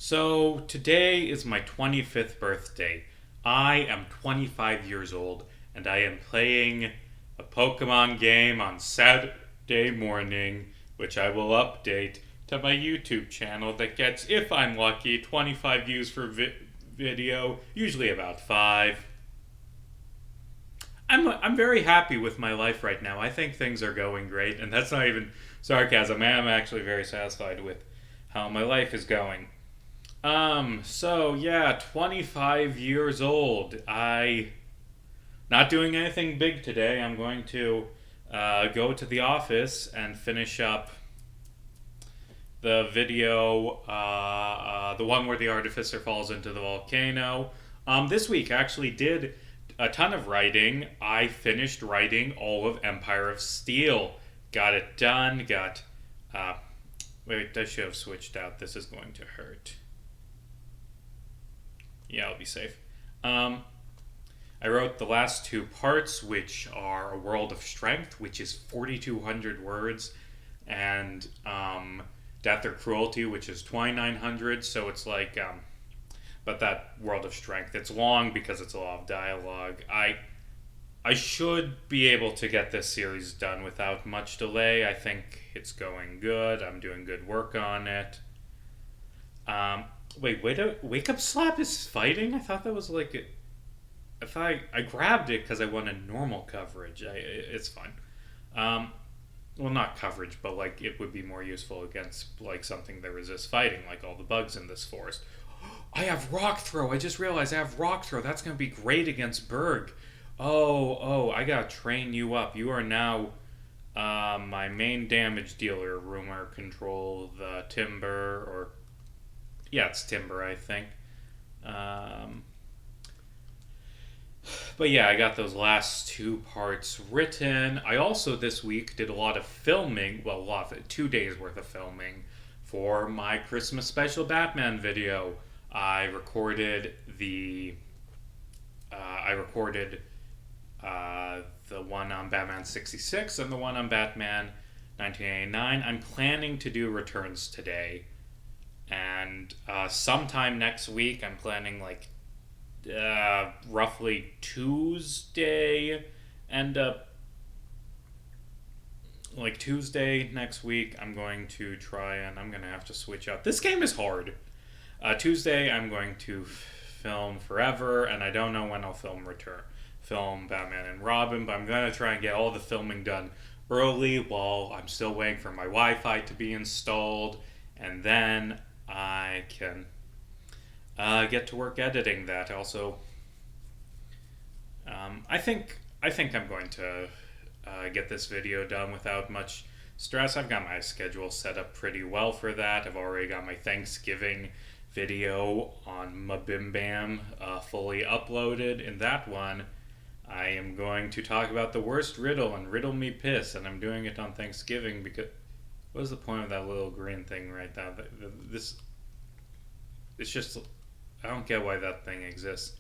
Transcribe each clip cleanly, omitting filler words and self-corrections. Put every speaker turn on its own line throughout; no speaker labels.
So today is my 25th birthday. I am 25 years old and I am playing a Pokemon game on Saturday morning, which I will update to my YouTube channel that gets, if I'm lucky, 25 views for video, usually about 5. I'm very happy with my life right now. I think things are going great, and that's not even sarcasm. I am actually very satisfied with how my life is going. So yeah, 25 years old. I not doing anything big today. I'm going to go to the office and finish up the video, the one where the artificer falls into the volcano. This week I actually did a ton of writing. I finished writing all of Empire of Steel. Got it done. Wait, I should have switched out. This is going to hurt. Yeah, I'll be safe. I wrote the last two parts, which are A World of Strength, which is 4,200 words, and Death or Cruelty, which is 2,900. So it's like, but that World of Strength, it's long because it's a lot of dialogue. I should be able to get this series done without much delay. I think it's going good. I'm doing good work on it. Wake Up Slap is fighting? I thought that was like if I grabbed it because I wanted normal coverage. It's fine. Well, not coverage, but like it would be more useful against like something that resists fighting, like all the bugs in this forest. I have Rock Throw. I just realized I have Rock Throw. That's gonna be great against Berg. Oh, I gotta train you up. You are now my main damage dealer. Rumor control the Timber or. Yeah, it's Timber, I think. But yeah, I got those last two parts written. I also this week did a lot of filming. Well, 2 days worth of filming for my Christmas special Batman video. I recorded the one on Batman 66 and the one on Batman 1989. I'm planning to do returns today. And sometime next week, I'm planning like roughly Tuesday, like Tuesday next week. I'm going to try and I'm going to have to switch up. This game is hard. Tuesday, I'm going to film Forever, and I don't know when I'll film Batman and Robin, but I'm going to try and get all the filming done early while I'm still waiting for my Wi-Fi to be installed, and then I can get to work editing that. Also, I think I'm going to get this video done without much stress. I've got my schedule set up pretty well for that. I've already got my Thanksgiving video on Mabimbam fully uploaded. In that one, I am going to talk about the worst riddle and Riddle Me Piss, and I'm doing it on Thanksgiving because. What was the point of that little green thing right now? It's just, I don't get why that thing exists.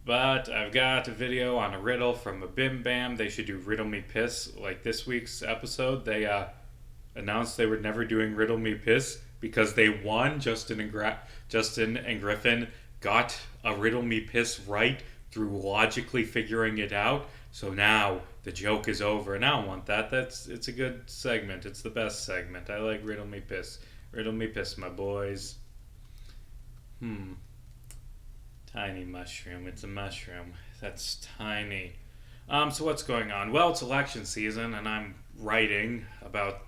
But I've got a video on a riddle from a Bim Bam. They should do Riddle Me Piss. Like this week's episode, they announced they were never doing Riddle Me Piss because they won. Justin and Griffin got a Riddle Me Piss right through logically figuring it out. So now the joke is over, and I don't want that. It's a good segment. It's the best segment. I like Riddle Me Piss. Riddle Me Piss, my boys. Tiny mushroom. It's a mushroom. That's tiny. So what's going on? Well, it's election season, and I'm writing about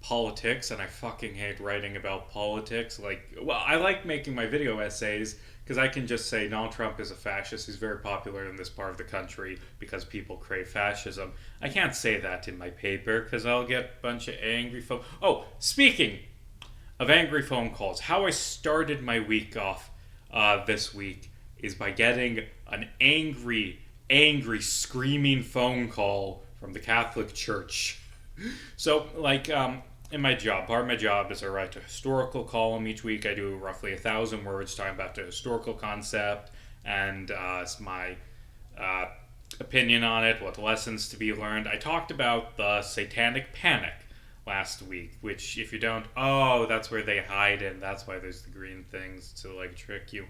politics, and I fucking hate writing about politics. I like making my video essays because I can just say Donald Trump is a fascist. He's very popular in this part of the country because people crave fascism. I can't say that in my paper because I'll get a bunch of angry phone. Oh, speaking of angry phone calls, how I started my week off this week is by getting an angry, screaming phone call from the Catholic Church. So, in my job, part of my job is I write a historical column each week. I do roughly 1,000 words talking about the historical concept and my opinion on it, what lessons to be learned. I talked about the Satanic Panic last week, which if you don't, oh, that's where they hide in. That's why there's the green things to like trick you.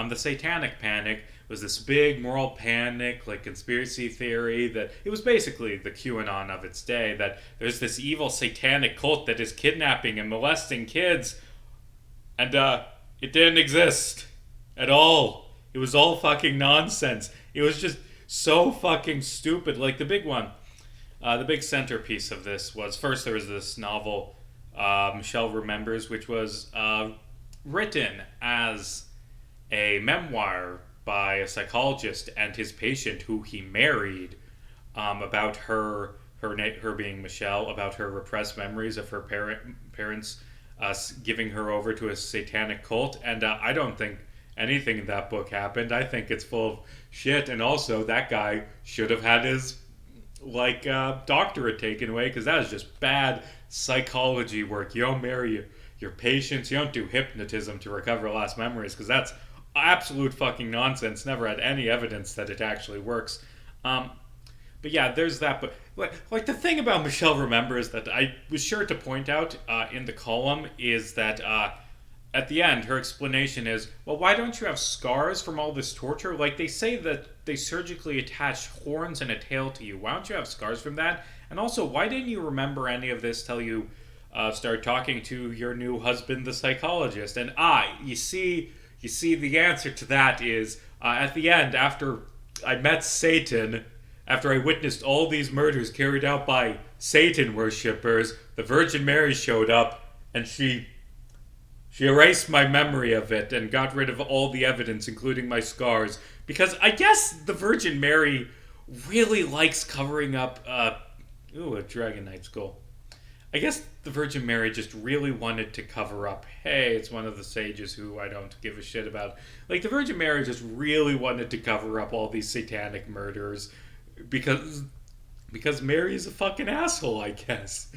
The Satanic Panic was this big moral panic, like conspiracy theory that it was basically the QAnon of its day. That there's this evil satanic cult that is kidnapping and molesting kids, and it didn't exist at all. It was all fucking nonsense. It was just so fucking stupid. Like the big one, the big centerpiece of this was first there was this novel, Michelle Remembers, which was written as a memoir by a psychologist and his patient who he married, about her being Michelle, about her repressed memories of her parents giving her over to a satanic cult. And I don't think anything in that book happened. I think it's full of shit. And also, that guy should have had his doctorate taken away, because that is just bad psychology work. You don't marry your patients. You don't do hypnotism to recover lost memories, because that's absolute fucking nonsense. Never had any evidence that it actually works. But yeah, there's that. But like the thing about Michelle Remembers that I was sure to point out in the column is that at the end, her explanation is, well, why don't you have scars from all this torture? Like, they say that they surgically attached horns and a tail to you. Why don't you have scars from that? And also, why didn't you remember any of this till you started talking to your new husband, the psychologist? And you see, the answer to that is, at the end, after I met Satan, after I witnessed all these murders carried out by Satan worshippers, the Virgin Mary showed up, and she erased my memory of it and got rid of all the evidence, including my scars. Because I guess the Virgin Mary really likes covering up, a Dragon Knight skull. I guess the Virgin Mary just really wanted to cover up, hey, it's one of the sages who I don't give a shit about. Like, the Virgin Mary just really wanted to cover up all these satanic murders because Mary is a fucking asshole, I guess.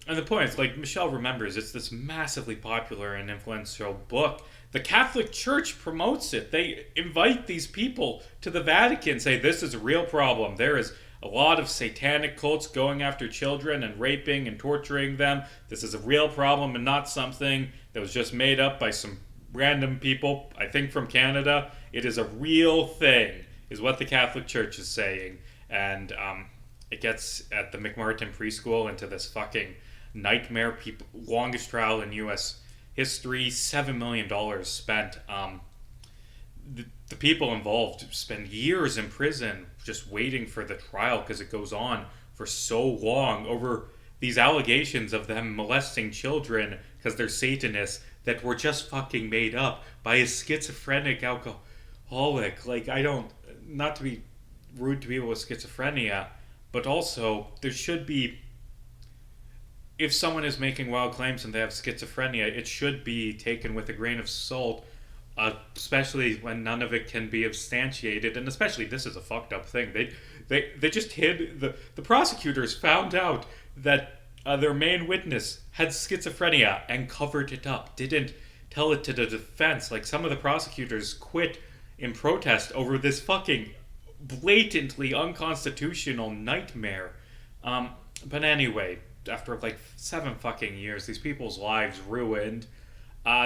And the point is, Michelle Remembers, it's this massively popular and influential book. The Catholic Church promotes it. They invite these people to the Vatican, say this is a real problem. There is a lot of satanic cults going after children and raping and torturing them. This is a real problem and not something that was just made up by some random people, I think from Canada. It is a real thing, is what the Catholic Church is saying. And it gets at the McMartin preschool into this fucking nightmare. Longest trial in U.S. history, $7 million spent. The people involved spend years in prison just waiting for the trial because it goes on for so long over these allegations of them molesting children because they're Satanists that were just fucking made up by a schizophrenic alcoholic. Not to be rude to people with schizophrenia, but also there should be, if someone is making wild claims and they have schizophrenia, it should be taken with a grain of salt, especially when none of it can be substantiated. And especially, this is a fucked up thing. They just hid, the prosecutors found out that their main witness had schizophrenia and covered it up, didn't tell it to the defense. Some of the prosecutors quit in protest over this fucking blatantly unconstitutional nightmare. But anyway, after 7 fucking years, these people's lives ruined.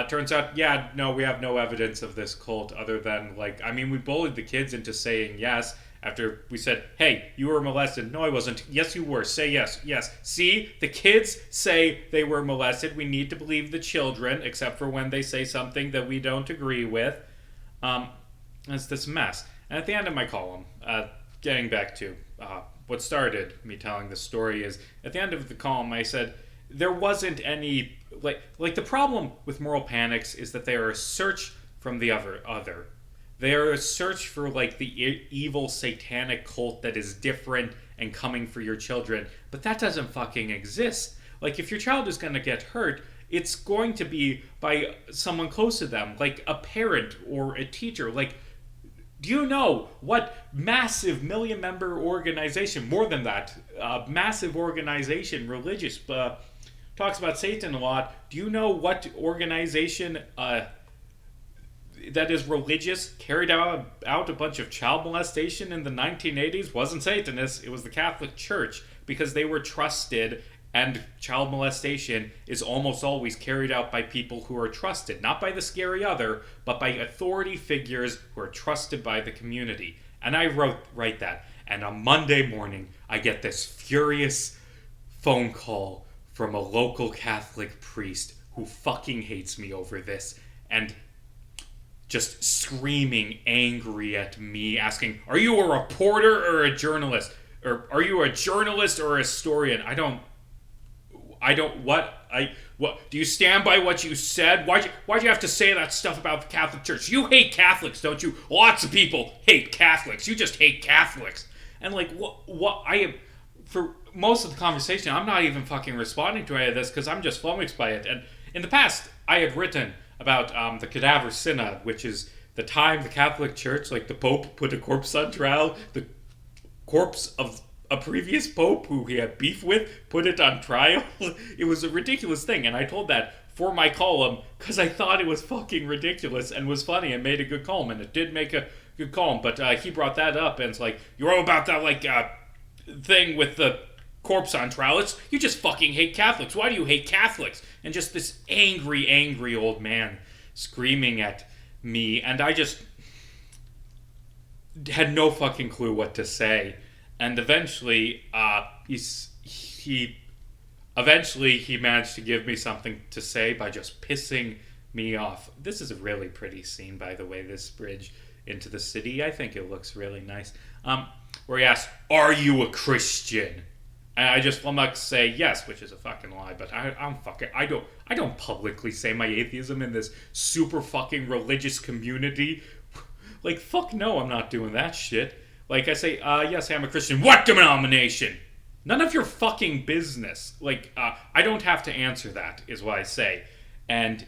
Turns out, we have no evidence of this cult other than, we bullied the kids into saying yes after we said, hey, you were molested. No, I wasn't. Yes, you were. Say yes. Yes. See, the kids say they were molested. We need to believe the children, except for when they say something that we don't agree with. It's this mess. And at the end of my column, getting back to what started me telling this story is, at the end of the column, I said, there wasn't any, the problem with moral panics is that they are a search from the other. They are a search for, the evil satanic cult that is different and coming for your children. But that doesn't fucking exist. If your child is going to get hurt, it's going to be by someone close to them, a parent or a teacher. Do you know what massive million-member organization, more than that, massive organization, religious, talks about Satan a lot. Do you know what organization that is religious carried out a bunch of child molestation in the 1980s? Wasn't Satanists, it was the Catholic Church, because they were trusted And child molestation is almost always carried out by people who are trusted, not by the scary other, but by authority figures who are trusted by the community. And I write that. And on Monday morning, I get this furious phone call from a local Catholic priest who fucking hates me over this, and just screaming angry at me, asking, "Are you a reporter or a journalist? Or are you a journalist or a historian? What do you stand by what you said? Why'd you have to say that stuff about the Catholic Church? You hate Catholics, don't you? Lots of people hate Catholics. You just hate Catholics." And like, what I am, for most of the conversation, I'm not even fucking responding to any of this because I'm just flummoxed by it. And in the past, I had written about the Cadaver Synod, which is the time the Catholic Church, like the Pope, put a corpse on trial. The corpse of a previous pope who he had beef with, put it on trial. It was a ridiculous thing, and I told that for my column because I thought it was fucking ridiculous and was funny and made a good column, and it did make a good column. But he brought that up, and it's like, you're all about that like thing with the corpse on trial. You just fucking hate Catholics. Why do you hate Catholics? And just this angry old man screaming at me, and I just had no fucking clue what to say. And eventually, he managed to give me something to say by just pissing me off. This is a really pretty scene, by the way, this bridge into the city. I think it looks really nice. Where he asks, "Are you a Christian?" And I just flummoxed say yes, which is a fucking lie, but I don't publicly say my atheism in this super fucking religious community. Like, fuck no, I'm not doing that shit. Like, I say, yes, I'm a Christian. What denomination? None of your fucking business. Like, I don't have to answer that, is what I say. And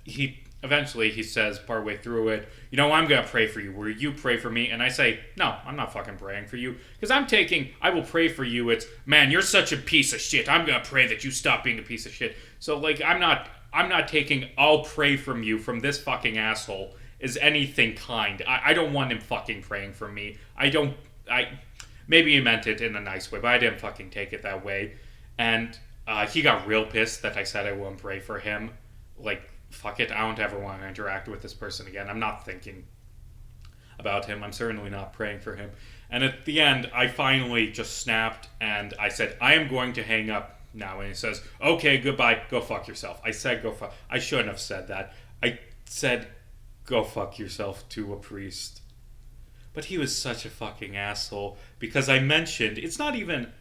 he eventually says, partway through it, I'm going to pray for you. Will you pray for me? And I say, no, I'm not fucking praying for you. Because I will pray for you. It's, man, you're such a piece of shit. I'm going to pray that you stop being a piece of shit. So, like, I'm not taking, I'll pray from you, from this fucking asshole, is anything kind. I don't want him fucking praying for me. Maybe he meant it in a nice way, but I didn't fucking take it that way. And he got real pissed that I said I wouldn't pray for him. Like, fuck it, I don't ever want to interact with this person again. I'm not thinking about him. I'm certainly not praying for him. And at the end, I finally just snapped, and I said, I am going to hang up now. And he says, okay, goodbye, go fuck yourself. I said go fuck. I shouldn't have said that. I said go fuck yourself to a priest. But he was such a fucking asshole because I mentioned, it's not even,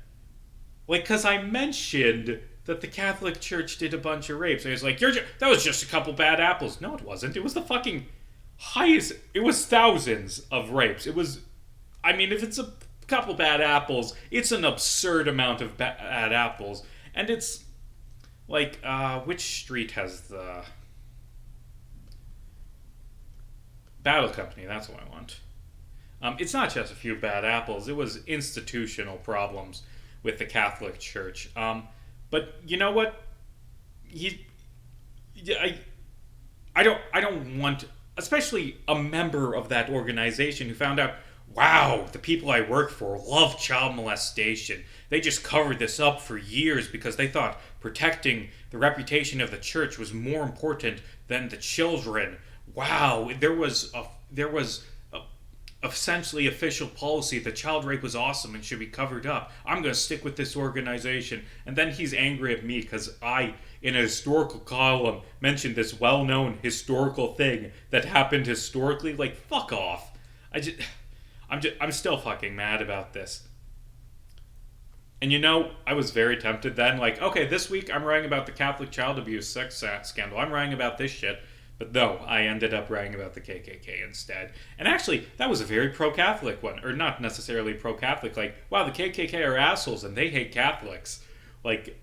like, because I mentioned that the Catholic Church did a bunch of rapes. And he's like, that was just a couple bad apples. No, it wasn't. It was the fucking highest, it was thousands of rapes. It was, if it's a couple bad apples, it's an absurd amount of bad apples. And it's, like, which street has the Battle Company? That's what I want. It's not just a few bad apples. It was institutional problems with the Catholic Church. But you know what? I don't want, especially a member of that organization who found out, wow, the people I work for love child molestation. They just covered this up for years because they thought protecting the reputation of the church was more important than the children. Wow, there was essentially official policy that child rape was awesome and should be covered up. I'm going to stick with this organization. And then he's angry at me because I, in a historical column, mentioned this well-known historical thing that happened historically. Like, fuck off. I'm still fucking mad about this. And I was very tempted then. Like, okay, this week I'm writing about the Catholic child abuse sex scandal. I'm writing about this shit. But no, I ended up writing about the KKK instead. And actually, that was a very pro-Catholic one. Or not necessarily pro-Catholic. Like, wow, the KKK are assholes and they hate Catholics. Like,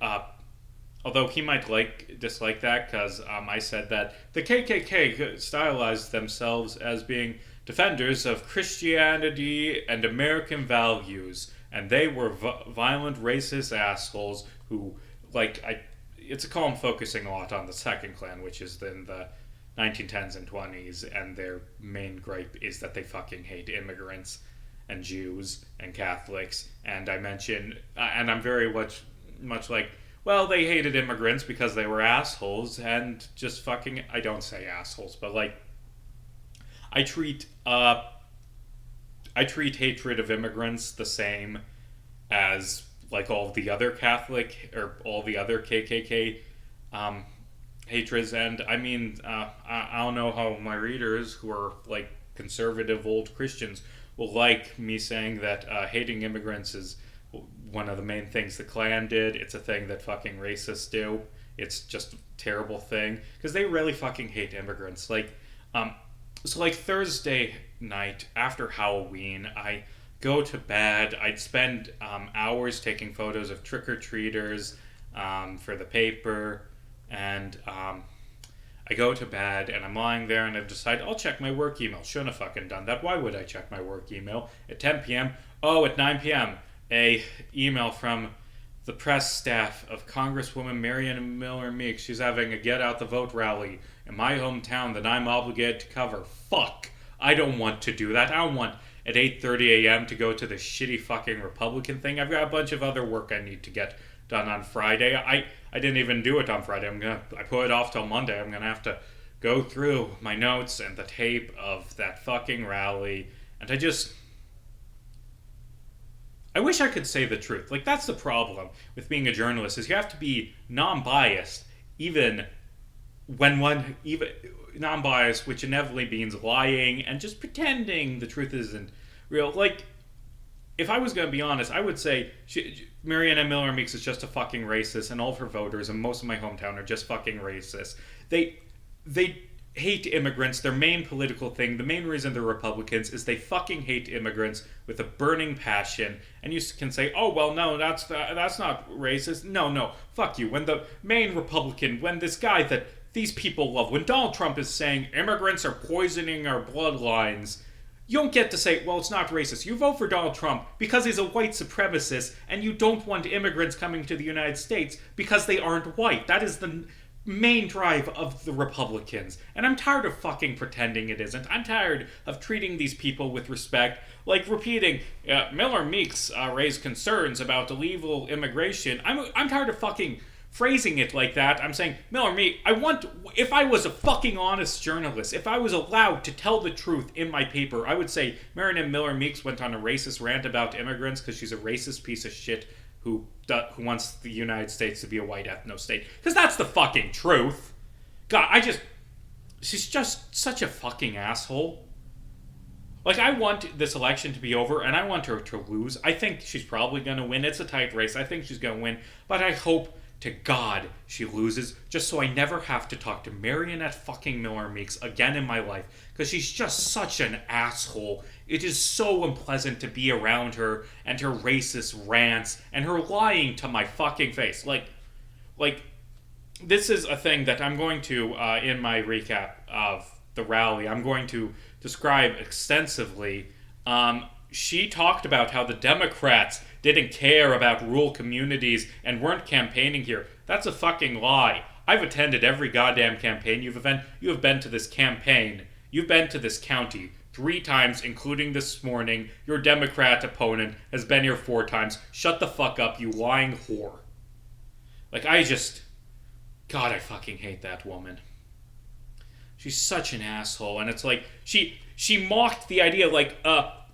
although he might dislike that because I said that the KKK stylized themselves as being defenders of Christianity and American values. And they were violent, racist assholes who, it's a column focusing a lot on the second Klan, which is in the 1910s and 20s, and their main gripe is that they fucking hate immigrants and Jews and Catholics. And I mentioned, and I'm very much much like, well, they hated immigrants because they were assholes, and just fucking, I don't say assholes, but like, I treat I treat hatred of immigrants the same as like all the other Catholic or all the other KKK um, hatreds. And I mean, I don't know how my readers who are like conservative old Christians will like me saying that hating immigrants is one of the main things the Klan did. It's a thing that fucking racists do. It's just a terrible thing because they really fucking hate immigrants. Like, so like Thursday night after Halloween, I go to bed. I'd spend hours taking photos of trick-or-treaters for the paper, and I go to bed, and I'm lying there, and I decide I'll check my work email. Shouldn't have fucking done that. Why would I check my work email at 10 p.m.? Oh, at 9 p.m., a email from the press staff of Congresswoman Marianne Miller Meeks. She's having a Get Out the Vote rally in my hometown that I'm obligated to cover. Fuck. I don't want to do that. I don't want at 8:30 a.m. to go to the shitty fucking Republican thing. I've got a bunch of other work I need to get done on Friday. I didn't even do it on Friday. I put it off till Monday. I'm gonna have to go through my notes and the tape of that fucking rally, and I wish I could say the truth. Like, that's the problem with being a journalist, is you have to be non-biased, even non-biased, which inevitably means lying and just pretending the truth isn't real. Like, if I was going to be honest, I would say Marianne Miller Meeks is just a fucking racist, and all of her voters and most of my hometown are just fucking racist. They hate immigrants. Their main political thing, the main reason they're Republicans, is they fucking hate immigrants with a burning passion. And you can say, oh, well, no, that's not racist. No, fuck you. When the main Republican, when this guy that these people love, when Donald Trump is saying immigrants are poisoning our bloodlines, you don't get to say, well, it's not racist. You vote for Donald Trump because he's a white supremacist, and you don't want immigrants coming to the United States because they aren't white. That is the main drive of the Republicans. And I'm tired of fucking pretending it isn't. I'm tired of treating these people with respect, like repeating, Miller Meeks raised concerns about illegal immigration. I'm tired of fucking phrasing it like that. I'm saying, Miller Meeks, if I was a fucking honest journalist, if I was allowed to tell the truth in my paper, I would say Marianne Miller Meeks went on a racist rant about immigrants because she's a racist piece of shit who wants the United States to be a white ethno state. Because that's the fucking truth. God, she's just such a fucking asshole. Like, I want this election to be over, and I want her to lose. I think she's probably going to win. It's a tight race. I think she's going to win. But I hope to God she loses, just so I never have to talk to Marianne fucking Miller Meeks again in my life. Because she's just such an asshole. It is so unpleasant to be around her and her racist rants and her lying to my fucking face. Like, this is a thing that I'm going to, in my recap of the rally, I'm going to describe extensively. She talked about how the Democrats didn't care about rural communities and weren't campaigning here. That's a fucking lie. I've attended every goddamn campaign you have been to this campaign. You've been to this county 3 times, including this morning. Your Democrat opponent has been here 4 times. Shut the fuck up, you lying whore. Like, God, I fucking hate that woman. She's such an asshole, and it's like, she mocked the idea, like,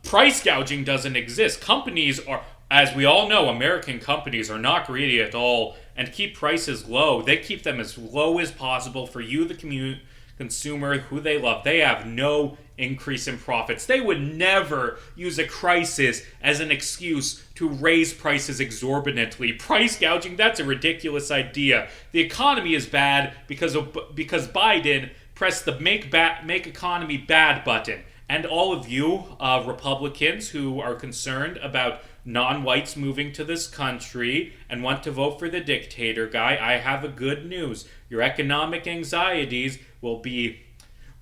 price gouging doesn't exist. Companies are, as we all know, American companies are not greedy at all and keep prices low. They keep them as low as possible for you, the consumer, who they love. They have no increase in profits. They would never use a crisis as an excuse to raise prices exorbitantly. Price gouging, that's a ridiculous idea. The economy is bad because Biden pressed the make economy bad button. And all of you Republicans who are concerned about non-whites moving to this country and want to vote for the dictator guy, I have a good news. Your economic anxieties will be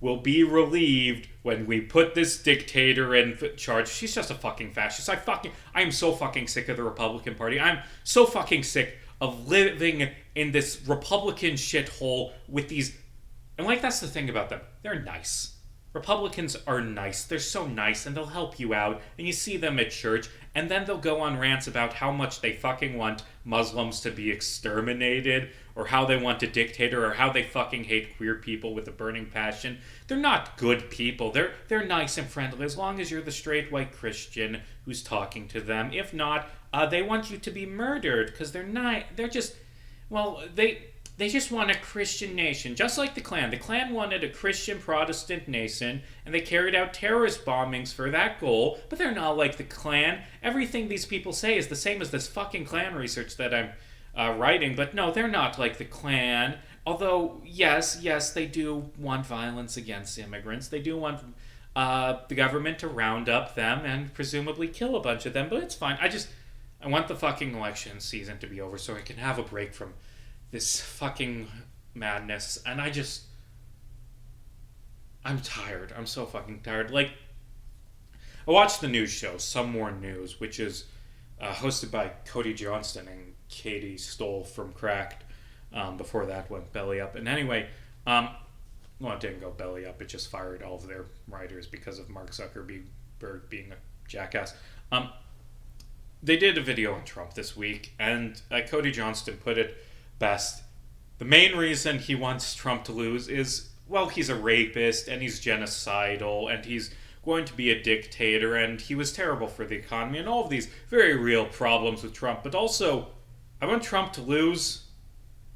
relieved when we put this dictator in charge. She's just a fucking fascist. I am so fucking sick of the Republican Party. I'm so fucking sick of living in this Republican shithole with these. And like, that's the thing about them. They're nice. Republicans are nice. They're so nice, and they'll help you out. And you see them at church, and then they'll go on rants about how much they fucking want Muslims to be exterminated, or how they want a dictator, or how they fucking hate queer people with a burning passion. They're not good people. They're nice and friendly as long as you're the straight white Christian who's talking to them. If not, they want you to be murdered because they're not. They're just, well, they just want a Christian nation, just like the Klan. The Klan wanted a Christian Protestant nation, and they carried out terrorist bombings for that goal, but they're not like the Klan. Everything these people say is the same as this fucking Klan research that I'm writing, but no, they're not like the Klan. Although, yes, they do want violence against immigrants. They do want the government to round up them and presumably kill a bunch of them, but it's fine. I want the fucking election season to be over so I can have a break from this fucking madness. And I'm tired. I'm so fucking tired. Like, I watched the news show, Some More News, which is hosted by Cody Johnston and Katie Stoll from Cracked. Before that went belly up. And anyway, well, it didn't go belly up. It just fired all of their writers because of Mark Zuckerberg being a jackass. They did a video on Trump this week, and Cody Johnston put it best. The main reason he wants Trump to lose is, well, he's a rapist, and he's genocidal, and he's going to be a dictator, and he was terrible for the economy, and all of these very real problems with Trump. But also, I want Trump to lose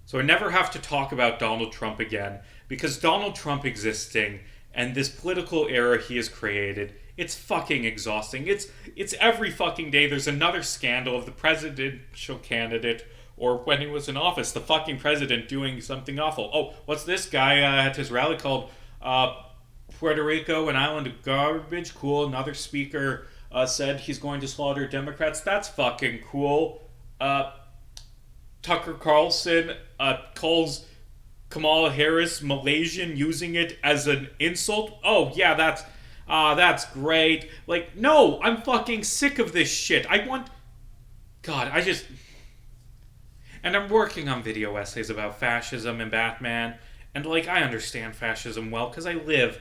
so I never have to talk about Donald Trump again, because Donald Trump existing and this political era he has created, it's fucking exhausting. It's every fucking day there's another scandal of the presidential candidate, or when he was in office, the fucking president doing something awful. Oh, what's this guy at his rally called Puerto Rico, an island of garbage? Cool. Another speaker said he's going to slaughter Democrats. That's fucking cool. Tucker Carlson calls Kamala Harris Malaysian, using it as an insult. Oh, yeah, that's great. Like, no, I'm fucking sick of this shit. And I'm working on video essays about fascism and Batman, and, like, I understand fascism well, because I live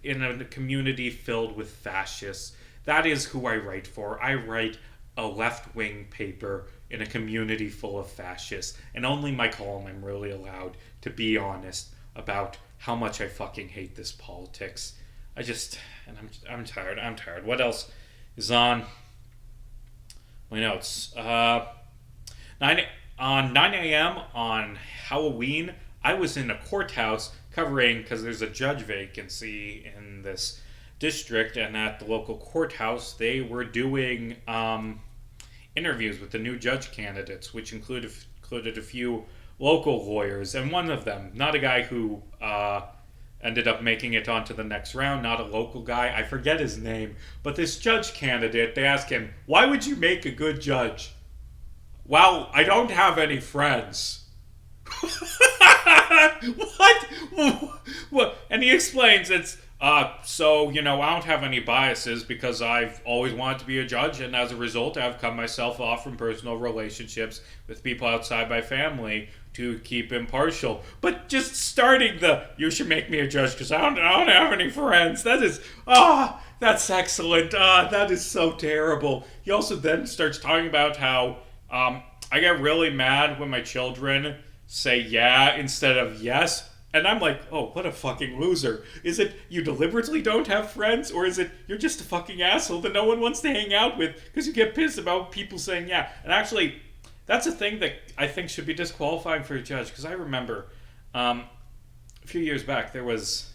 in a community filled with fascists. That is who I write for. I write a left-wing paper in a community full of fascists, and only my column I'm really allowed to be honest about how much I fucking hate this politics. I'm tired. What else is on my notes? 9 a.m. on Halloween, I was in a courthouse covering, because there's a judge vacancy in this district, and at the local courthouse they were doing interviews with the new judge candidates, which included a few local lawyers, and one of them, not a guy who ended up making it onto the next round, not a local guy, I forget his name, but this judge candidate, they asked him, why would you make a good judge? Well, I don't have any friends. What? And he explains it's, so, I don't have any biases because I've always wanted to be a judge, and as a result, I've cut myself off from personal relationships with people outside my family to keep impartial. But just starting you should make me a judge because I don't have any friends. That's excellent. That is so terrible. He also then starts talking about how, I get really mad when my children say yeah instead of yes. And I'm like, oh, what a fucking loser. Is it you deliberately don't have friends? Or is it you're just a fucking asshole that no one wants to hang out with because you get pissed about people saying yeah? And actually, that's a thing that I think should be disqualifying for a judge. Because I remember a few years back, there was...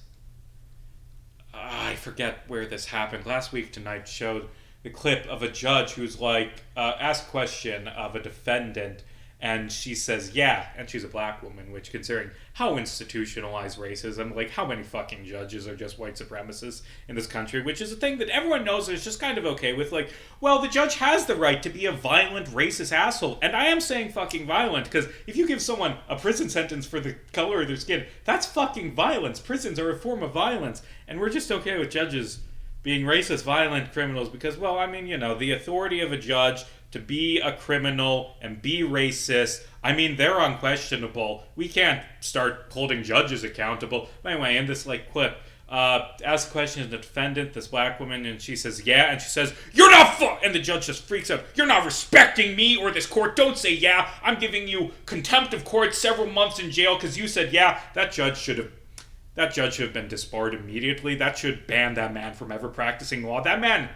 I forget where this happened. Last Week Tonight showed the clip of a judge who's like, asked a question of a defendant, and she says, yeah, and she's a black woman, which, considering how institutionalized racism, like, how many fucking judges are just white supremacists in this country, which is a thing that everyone knows is just kind of okay with, like, well, the judge has the right to be a violent, racist asshole, and I am saying fucking violent, because if you give someone a prison sentence for the color of their skin, that's fucking violence. Prisons are a form of violence, and we're just okay with judges being racist, violent criminals, because, well, I mean, the authority of a judge to be a criminal and be racist. I mean, they're unquestionable. We can't start holding judges accountable. Anyway, in this like clip, asks a question to the defendant, this black woman, and she says, yeah, and she says, you're not and the judge just freaks out. You're not respecting me or this court. Don't say yeah. I'm giving you contempt of court, several months in jail because you said yeah. That judge should have been disbarred immediately. That should ban that man from ever practicing law. That man,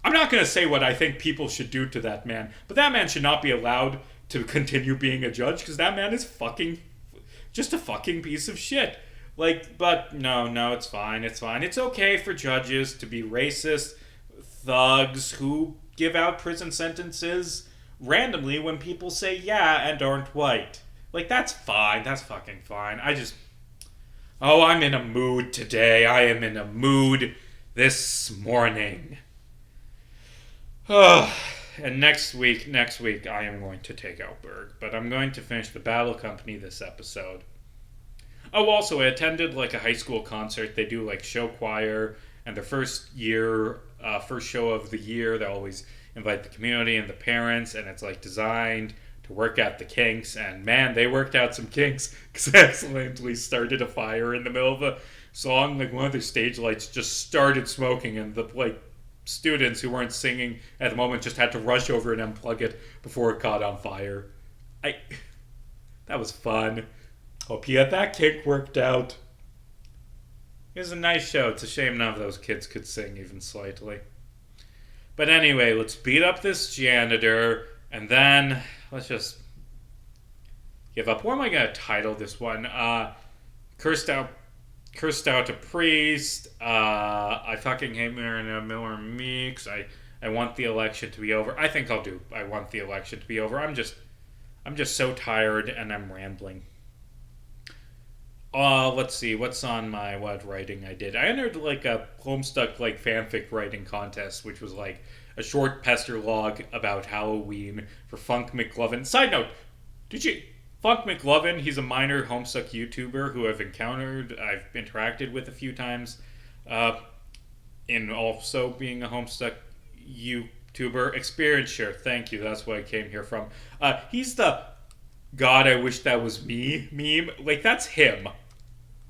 I'm not going to say what I think people should do to that man, but that man should not be allowed to continue being a judge because that man is just a fucking piece of shit. Like, but no, it's fine. It's fine. It's okay for judges to be racist thugs who give out prison sentences randomly when people say yeah and aren't white. Like, that's fine. That's fucking fine. I'm in a mood today. I am in a mood this morning. And next week, I am going to take out Berg. But I'm going to finish the Battle Company this episode. Oh, also, I attended like a high school concert. They do like show choir, and their first show of the year, they always invite the community and the parents, and it's like designed to work out the kinks. And man, they worked out some kinks because they accidentally started a fire in the middle of a song. Like one of their stage lights just started smoking, and the like students who weren't singing at the moment just had to rush over and unplug it before it caught on fire. That was fun. Hope you had that kink worked out. It was a nice show. It's a shame none of those kids could sing even slightly. But anyway, let's beat up this janitor, and then let's just give up. What am I going to title this one? Cursed out a priest. I fucking hate Marina Miller Meeks. I want the election to be over. I think I'll do I want the election to be over. I'm just so tired and I'm rambling. Let's see, what's on my writing I did. I entered like a Homestuck like fanfic writing contest, which was like a short pester log about Halloween for Funk McLovin. Side note, Funk McLovin, he's a minor Homestuck YouTuber who I've interacted with a few times, in also being a Homestuck YouTuber. Experience share, thank you, that's what I came here from. He's the God, I wish that was me meme. Like, that's him.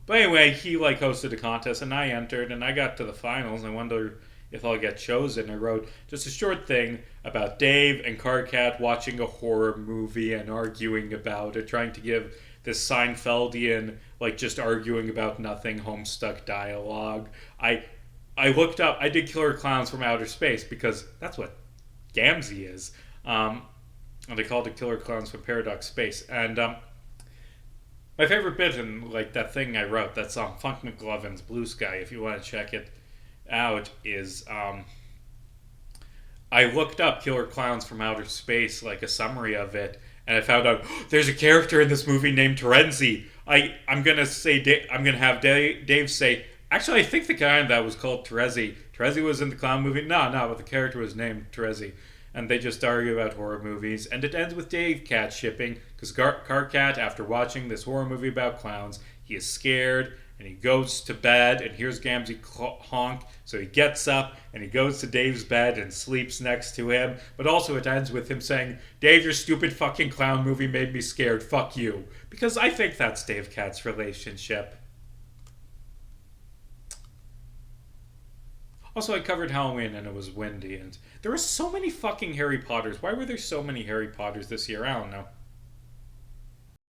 But anyway, he like hosted a contest and I entered and I got to the finals. I wonder if I'll get chosen. I wrote just a short thing about Dave and Carcat watching a horror movie and arguing about it, trying to give this Seinfeldian, like just arguing about nothing, Homestuck dialogue. I looked up, I did Killer Clowns from Outer Space because that's what Gamzee is. And they called it Killer Clowns from Paradox Space. And my favorite bit in like that thing I wrote, that song Funk McLovin's Blue Sky, if you want to check it out, is I looked up Killer Clowns from Outer Space, like a summary of it, and I found out there's a character in this movie named Terenzi. I'm gonna have Dave say, actually I think the guy in that was called Terezi. Terezi was in the clown movie. No, but the character was named Terezi. And they just argue about horror movies. And it ends with Dave cat shipping, because Carcat, after watching this horror movie about clowns, he is scared, and he goes to bed, and hears Gamzee honk, so he gets up, and he goes to Dave's bed and sleeps next to him. But also it ends with him saying, Dave, your stupid fucking clown movie made me scared, fuck you. Because I think that's Dave Cat's relationship. Also, I covered Halloween and it was windy, and there were so many fucking Harry Potters. Why were there so many Harry Potters this year? I don't know.